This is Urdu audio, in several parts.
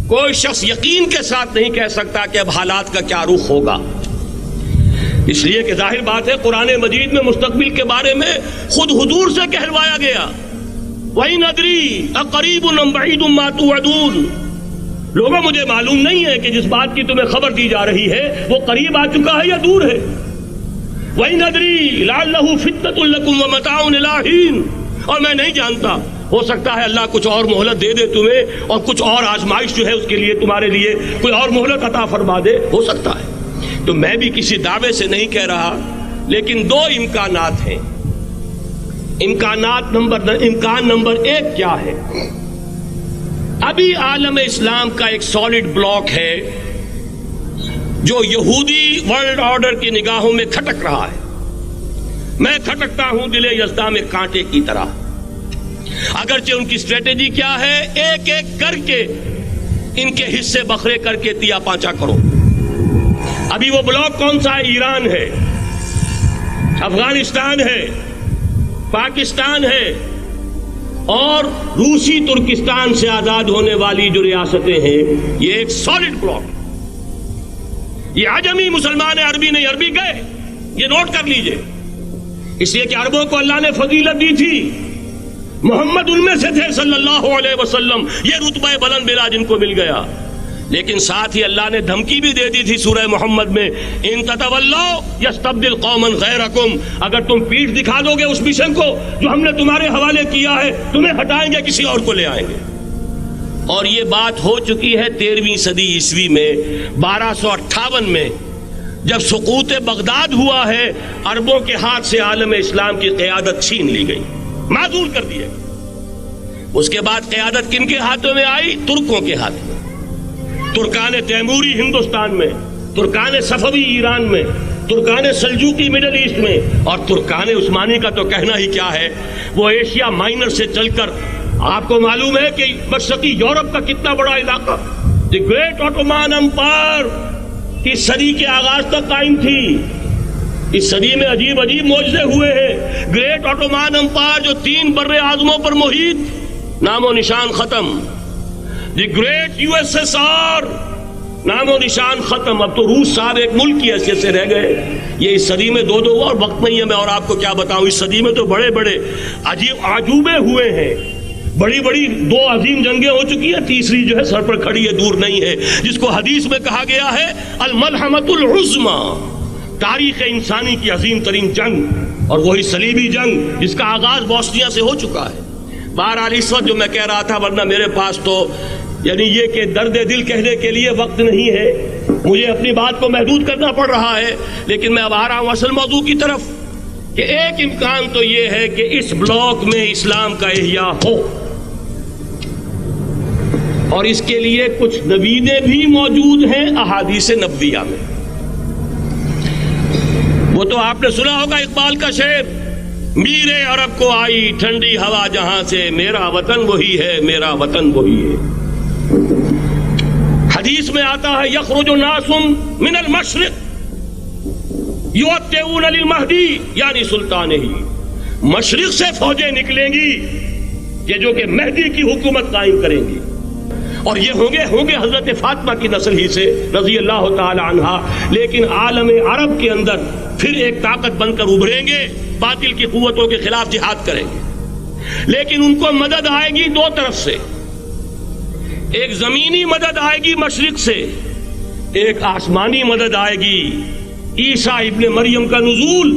کوئی شخص یقین کے ساتھ نہیں کہہ سکتا کہ اب حالات کا کیا رخ ہوگا، اس لیے کہ ظاہر بات ہے قرآن مجید میں مستقبل کے بارے میں خود حضور سے کہلوایا گیا، وَإِنْ أَدْرِي أَقَرِيبٌ أَمْ بَعِيدٌ مَا تُوعَدُونَ، لوگوں مجھے معلوم نہیں ہے کہ جس بات کی تمہیں خبر دی جا رہی ہے وہ قریب آ چکا ہے یا دور ہے۔ وَإِنْ أَدْرِي لَعَلَّهُ فِتْنَةٌ لَكُمْ وَمَتَاعٌ إِلَىٰ حِينٍ، اور میں نہیں جانتا، ہو سکتا ہے اللہ کچھ اور مہلت دے دے تمہیں اور کچھ اور آزمائش جو ہے اس کے لیے تمہارے لیے کوئی اور مہلت عطا فرما دے، ہو سکتا ہے۔ تو میں بھی کسی دعوے سے نہیں کہہ رہا، لیکن دو امکانات ہیں۔ امکان نمبر ایک کیا ہے؟ ابھی عالم اسلام کا ایک سالڈ بلاک ہے جو یہودی ورلڈ آرڈر کی نگاہوں میں کھٹک رہا ہے۔ میں کھٹکتا ہوں دل یزداں میں کانٹے کی طرح۔ اگرچہ ان کی اسٹریٹجی کیا ہے، ایک ایک کر کے ان کے حصے بکھرے کر کے تیا پانچا کرو۔ ابھی وہ بلاک کون سا ہے؟ ایران ہے، افغانستان ہے، پاکستان ہے اور روسی ترکستان سے آزاد ہونے والی جو ریاستیں ہیں، یہ ایک سالڈ بلاک۔ یہ عجمی مسلمان عربی نہیں، عربی گئے، یہ نوٹ کر لیجئے، اس لیے کہ عربوں کو اللہ نے فضیلت دی تھی، محمد ان میں سے تھے صلی اللہ علیہ وسلم، یہ رتبہ بلند بلا جن کو مل گیا۔ لیکن ساتھ ہی اللہ نے دھمکی بھی دے دی تھی سورہ محمد میں، ان تتولوا یستبدل قوما غیرکم، اگر تم پیٹھ دکھا دو گے اس مشن کو جو ہم نے تمہارے حوالے کیا ہے، تمہیں ہٹائیں گے، کسی اور کو لے آئیں گے۔ اور یہ بات ہو چکی ہے 13ویں صدی عیسوی میں، 1258 میں جب سقوط بغداد ہوا ہے، عربوں کے ہاتھ سے عالم اسلام کی قیادت چھین لی گئی، معذور کر دیے۔ اس کے بعد قیادت کن کے ہاتھوں میں آئی؟ ترکوں کے ہاتھ میں۔ ترکان تیموری ہندوستان میں، ترکان صفوی ایران میں، ترکان سلجوقی مڈل ایسٹ میں، اور ترکان عثمانی کا تو کہنا ہی کیا ہے، وہ ایشیا مائنر سے چل کر آپ کو معلوم ہے کہ مشرقی یورپ کا کتنا بڑا علاقہ، دی گریٹ آٹومان امپائر اس صدی کے آغاز تک قائم تھی۔ اس صدی میں عجیب عجیب معجزے ہوئے ہیں۔ گریٹ آٹومان امپائر جو 3 بر اعظموں پر محیط، نام و نشان ختم۔ The great U S S R, نام و نشان ختم۔ اب تو روس صاحب ایک ملک کی حیثیت سے رہ گئے۔ یہ اس صدی میں دو اور وقت نہیں ہے میں اور آپ کو کیا بتاؤں، اس صدی میں تو بڑے بڑے عجیب عجوبے ہوئے ہیں، بڑی بڑی 2 عظیم جنگیں ہو چکی ہیں، تیسری جو ہے سر پر کھڑی ہے، دور نہیں ہے، جس کو حدیث میں کہا گیا ہے الملحمۃ العظمیٰ، تاریخ انسانی کی عظیم ترین جنگ، اور وہی صلیبی جنگ جس کا آغاز بوسنیا سے ہو چکا ہے۔ بہرحال اس وقت جو میں کہہ رہا تھا، ورنہ میرے پاس تو یعنی یہ کہ درد دل کہنے کے لیے وقت نہیں ہے، مجھے اپنی بات کو محدود کرنا پڑ رہا ہے، لیکن میں اب آ رہا ہوں اصل موضوع کی طرف، کہ ایک امکان تو یہ ہے کہ اس بلاک میں اسلام کا احیاء ہو، اور اس کے لیے کچھ نویدیں بھی موجود ہیں احادیث نبویہ میں۔ وہ تو آپ نے سنا ہوگا اقبال کا شعر، میرے عرب کو آئی ٹھنڈی ہوا جہاں سے، میرا وطن وہی ہے، میرا وطن وہی ہے۔ حدیث میں آتا ہے یخرج ناس من المشرق یؤتون للمہدی، یعنی سلطان ہی، مشرق سے فوجیں نکلیں گی کہ جو کہ مہدی کی حکومت قائم کریں گی، اور یہ ہوں گے حضرت فاطمہ کی نسل ہی سے رضی اللہ تعالی عنہا، لیکن عالم عرب کے اندر پھر ایک طاقت بن کر ابھریں گے، باطل کی قوتوں کے خلاف جہاد کریں گے، لیکن ان کو مدد آئے گی 2 طرف سے، ایک زمینی مدد آئے گی مشرق سے، ایک آسمانی مدد آئے گی، عیسیٰ ابن مریم کا نزول،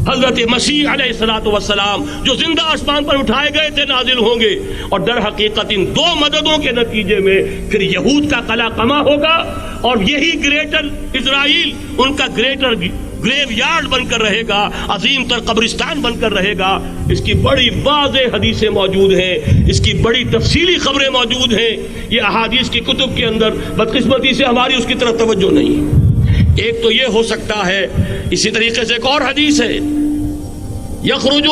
حضرت مسیح علیہ الصلوۃ والسلام جو زندہ آسمان پر اٹھائے گئے تھے نازل ہوں گے، اور در حقیقت ان 2 مددوں کے نتیجے میں پھر یہود کا قلع قمع ہوگا، اور یہی گریٹر اسرائیل ان کا گریٹر گریو یارڈ بن کر رہے گا، عظیم تر قبرستان بن کر رہے گا۔ اس کی بڑی واضح حدیثیں موجود ہیں، اس کی بڑی تفصیلی خبریں موجود ہیں، یہ احادیث کی کتب کے اندر، بدقسمتی سے ہماری اس کی طرف توجہ نہیں۔ ایک تو یہ ہو سکتا ہے، اسی طریقے سے ایک اور حدیث ہے، یخرج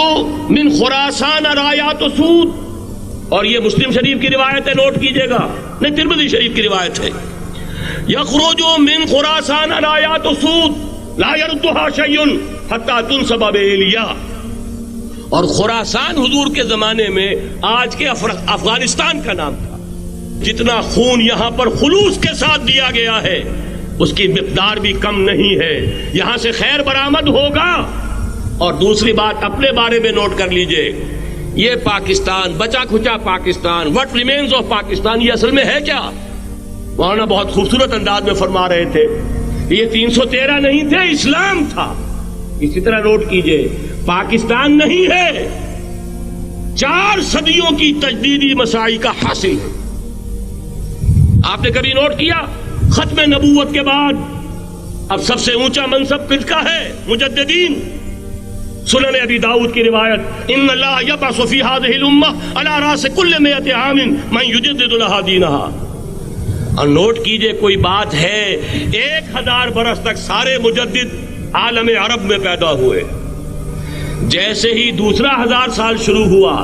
من خراسان رایات سود، اور یہ مسلم شریف کی روایت ہے، نوٹ کیجئے گا، نہیں ترمذی شریف کی روایت ہے، یخرج من خراسان رایات سود لا يردها شيء حتى تنصب بإيلیا، اور خراسان حضور کے زمانے میں آج کے افغانستان کا نام تھا، جتنا خون یہاں پر خلوص کے ساتھ دیا گیا ہے اس کی مقدار بھی کم نہیں ہے. یہاں سے خیر برآمد ہوگا. اور دوسری بات اپنے بارے میں نوٹ کر لیجئے، یہ پاکستان، بچا کھچا Pakistan, what remains of Pakistan, یہ اصل میں ہے کیا؟ مولانا بہت خوبصورت انداز میں فرما رہے تھے یہ 313 نہیں تھے، اسلام تھا. اسی طرح نوٹ کیجئے پاکستان نہیں ہے، 4 صدیوں کی تجدیدی مساعی کا حاصل ہے. آپ نے کبھی نوٹ کیا ختم نبوت کے بعد اب سب سے اونچا منصب کس کا ہے؟ مجددین. سنن ابی داؤد کی روایت، ان اللہ یبعث فی هذه الامہ علی راس کل 100 عام من یجدد لها دینها. اور نوٹ کیجئے کوئی بات ہے 1000 برس تک سارے مجدد عالم عرب میں پیدا ہوئے. جیسے ہی دوسرا 1000 سال شروع ہوا،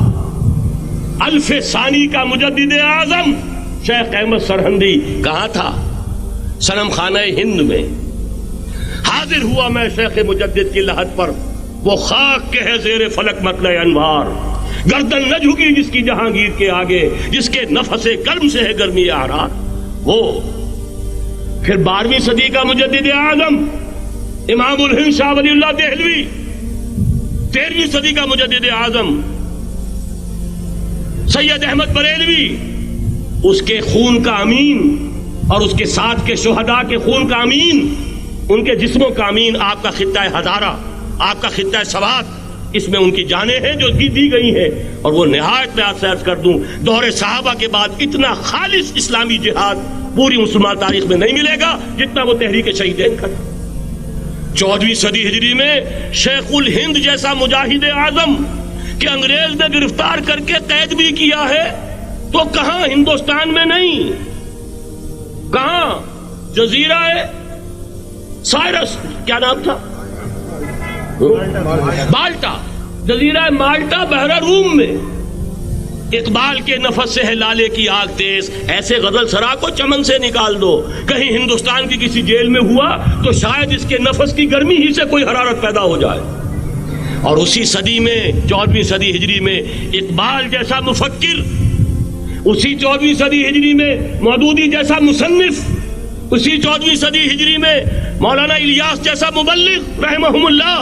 الف ثانی کا مجدد اعظم شیخ احمد سرہندی کہاں تھا؟ صنم خانہ ہند میں حاضر ہوا. میں شیخ مجدد کی لحد پر، وہ خاک کے ہے زیر فلک مطلع انوار، گردن نہ جھکی جس کی جہانگیر کے آگے، جس کے نفس گرم سے ہے گرمی احرار. وہ پھر 12ویں صدی کا مجدد اعظم امام الہند شاہ ولی اللہ دہلوی، 13ویں صدی کا مجدد اعظم سید احمد بریلوی، اس کے خون کا امین اور اس کے ساتھ کے شہداء کے خون کا امین، ان کے جسموں کا امین آپ کا خطہ ہزارہ، آپ کا خطہ سوات، اس میں ان کی جانیں ہیں جو دی گئی ہیں. اور وہ نہایت میں آپ سے عرض کر دوں دور صحابہ کے بعد اتنا خالص اسلامی جہاد پوری مسلمان تاریخ میں نہیں ملے گا جتنا وہ تحریک شہیدین کا. 14ویں صدی ہجری میں شیخ الہند جیسا مجاہد اعظم کہ انگریز نے گرفتار کر کے قید بھی کیا ہے، تو کہاں؟ ہندوستان میں نہیں، کہاں؟ جزیرہ سائرس، کیا نام تھا؟ مالٹا، جزیرہ مالٹا بحر روم میں. اقبال کے نفس سے ہے لالے کی آگ تیز، ایسے غزل سرا کو چمن سے نکال دو. کہیں ہندوستان کی کسی جیل میں ہوا تو شاید اس کے نفس کی گرمی ہی سے کوئی حرارت پیدا ہو جائے. اور اسی صدی میں 14ویں صدی ہجری میں اقبال جیسا مفکر، اسی 14ویں صدی ہجری میں مودودی جیسا مصنف، اسی 14ویں صدی ہجری میں مولانا الیاس جیسا مبلغ رحمہم اللہ،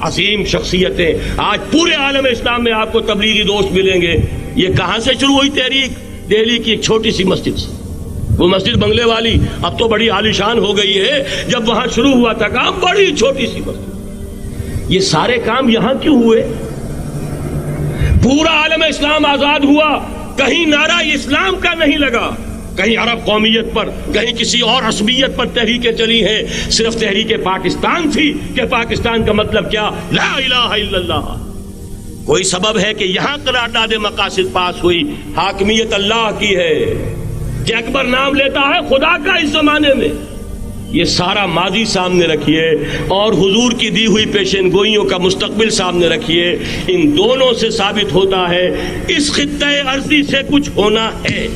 عظیم شخصیتیں. آج پورے عالم اسلام میں آپ کو تبلیغی دوست ملیں گے. یہ کہاں سے شروع ہوئی تحریک؟ دہلی کی ایک چھوٹی سی مسجد سے. وہ مسجد بنگلے والی اب تو بڑی عالیشان ہو گئی ہے، جب وہاں شروع ہوا تھا کام بڑی چھوٹی سی مسجد. یہ سارے کام یہاں کیوں ہوئے؟ پورا عالم اسلام آزاد ہوا، کہیں نعرہ اسلام کا نہیں لگا، کہیں عرب قومیت پر، کہیں کسی اور عصبیت پر تحریکیں چلی ہیں. صرف تحریک پاکستان تھی کہ پاکستان کا مطلب کیا؟ لا الہ الا اللہ. کوئی سبب ہے کہ یہاں قرارداد مقاصد پاس ہوئی، حاکمیت اللہ کی ہے کہ اکبر نام لیتا ہے خدا کا اس زمانے میں. یہ سارا ماضی سامنے رکھیے اور حضور کی دی ہوئی پیشین گوئیوں کا مستقبل سامنے رکھیے. ان دونوں سے ثابت ہوتا ہے اس خطہ ارضی سے کچھ ہونا ہے.